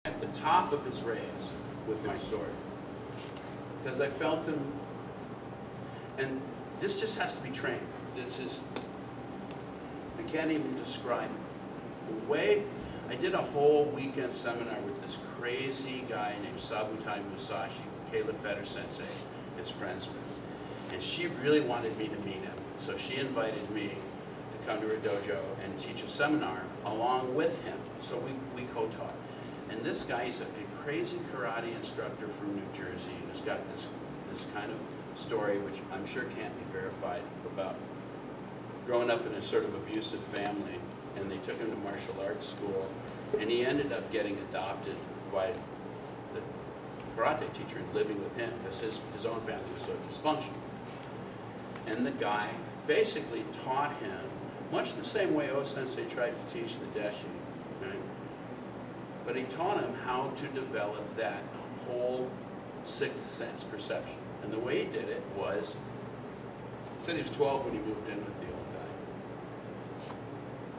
at the top of his raise with my story. Because I felt him, and this just has to be trained. This is, I can't even describe it. The way, I did a whole weekend seminar with this crazy guy named Sabutai Musashi, Kayla Fetter Sensei is friends with. And she really wanted me to meet him. So she invited me to come to her dojo and teach a seminar along with him. So we co-taught. And this guy is a crazy karate instructor from New Jersey who's got this kind of story, which I'm sure can't be verified, about growing up in a sort of abusive family, and they took him to martial arts school, and he ended up getting adopted by the karate teacher and living with him because his own family was so dysfunctional. And the guy basically taught him, much the same way O-sensei tried to teach the deshi, right? But he taught him how to develop that whole sixth sense perception. And the way he did it was, he said he was 12 when he moved in with the old guy.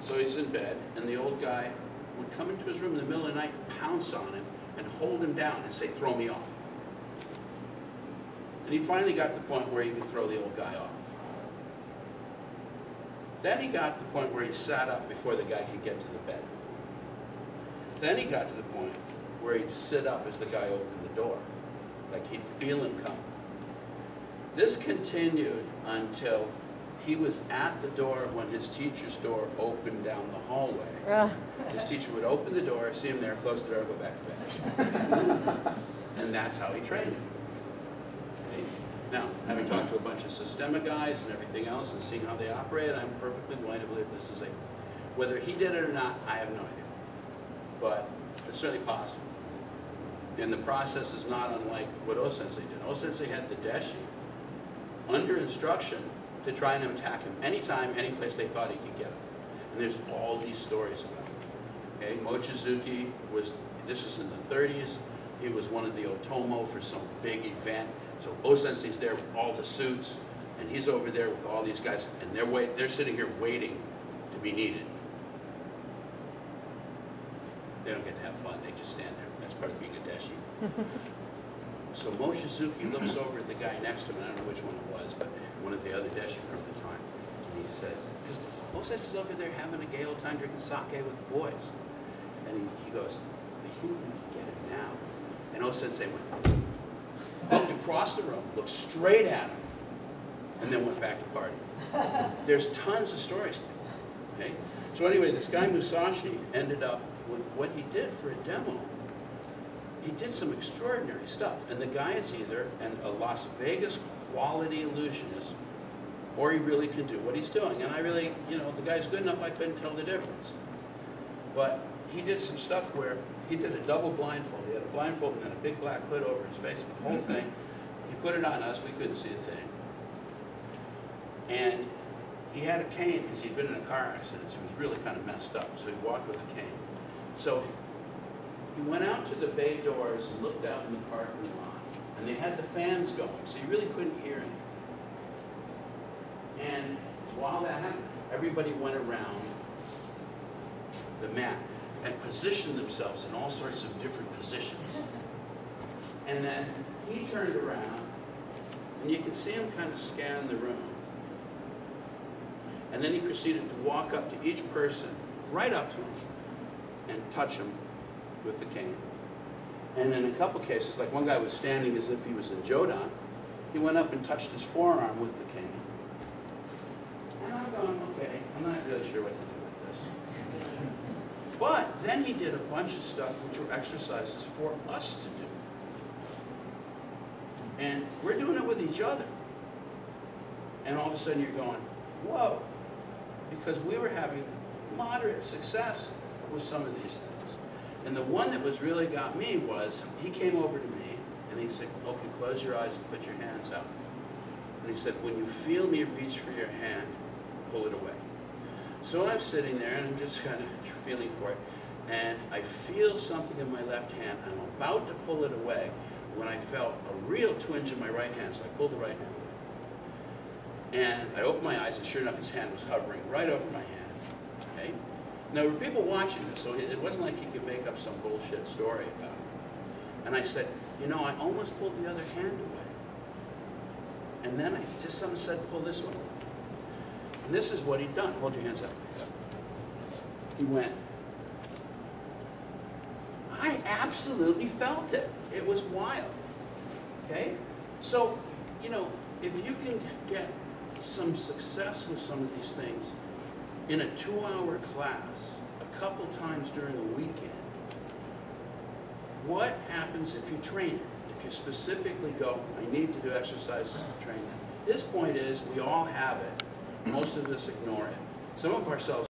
So he's in bed, and the old guy would come into his room in the middle of the night, pounce on him, and hold him down and say, "Throw me off." And he finally got to the point where he could throw the old guy off. Then he got to the point where he sat up before the guy could get to the bed. Then he got to the point where he'd sit up as the guy opened the door, like he'd feel him come. This continued until he was at the door when his teacher's door opened down the hallway. His teacher would open the door, see him there, close the door, go back to bed. And that's how he trained him. Okay? Now, having talked to a bunch of systemic guys and everything else and seeing how they operate, I'm perfectly willing to believe this is whether he did it or not, I have no idea. But it's certainly possible. And the process is not unlike what O-sensei did. O-sensei had the deshi under instruction to try and attack him anytime, any place they thought he could get him. And there's all these stories about it. Okay, Mochizuki was, this is in the 30s, he was one of the Otomo for some big event. So O-sensei's there with all the suits, and he's over there with all these guys, and they're sitting here waiting to be needed. They don't get to have fun, they just stand there. That's part of being a deshi. So Mochizuki looks over at the guy next to him, and I don't know which one it was, but one of the other deshi from the time. And he says, because O-sensei's over there having a gay old time drinking sake with the boys. And he goes, "I think we can get him now." And O-sensei went, looked across the room, looked straight at him, and then went back to party. There's tons of stories there. Okay? So anyway, this guy Musashi ended up with what he did for a demo. He did some extraordinary stuff, and the guy is either a Las Vegas quality illusionist, or he really can do what he's doing. And I really, the guy's good enough I couldn't tell the difference. But he did some stuff where he did a double blindfold. He had a blindfold and then a big black hood over his face, the whole thing. He put it on us, we couldn't see a thing. And he had a cane because he'd been in a car accident, so he was really kind of messed up. So he walked with a cane. So he went out to the bay doors and looked out in the parking lot, and they had the fans going, so you really couldn't hear anything. And while that happened, everybody went around the mat and positioned themselves in all sorts of different positions. And then he turned around, and you could see him kind of scan the room. And then he proceeded to walk up to each person, right up to him, and touch him with the cane. And in a couple cases, like one guy was standing as if he was in Jodan, he went up and touched his forearm with the cane. And I'm going, okay, I'm not really sure what to do with this. But then he did a bunch of stuff which were exercises for us to do. And we're doing it with each other. And all of a sudden you're going, whoa, because we were having moderate success with some of these things. And the one that was really got me was, he came over to me and he said, okay, close your eyes and put your hands out. And he said, when you feel me reach for your hand, pull it away. So I'm sitting there and I'm just kind of feeling for it. And I feel something in my left hand. I'm about to pull it away when I felt a real twinge in my right hand. So I pulled the right hand away. And I opened my eyes, and sure enough, his hand was hovering right over my hand. Okay? Now, there were people watching this, so it wasn't like he could make up some bullshit story about it. And I said, you know, I almost pulled the other hand away. And then someone said, pull this one. And this is what he'd done. Hold your hands up. He went. I absolutely felt it. It was wild. Okay? So, you know, if you can get some success with some of these things in a 2-hour class, a couple times during a weekend, what happens if you train it? If you specifically go, I need to do exercises to train it. His point is, we all have it. Most of us ignore it. Some of ourselves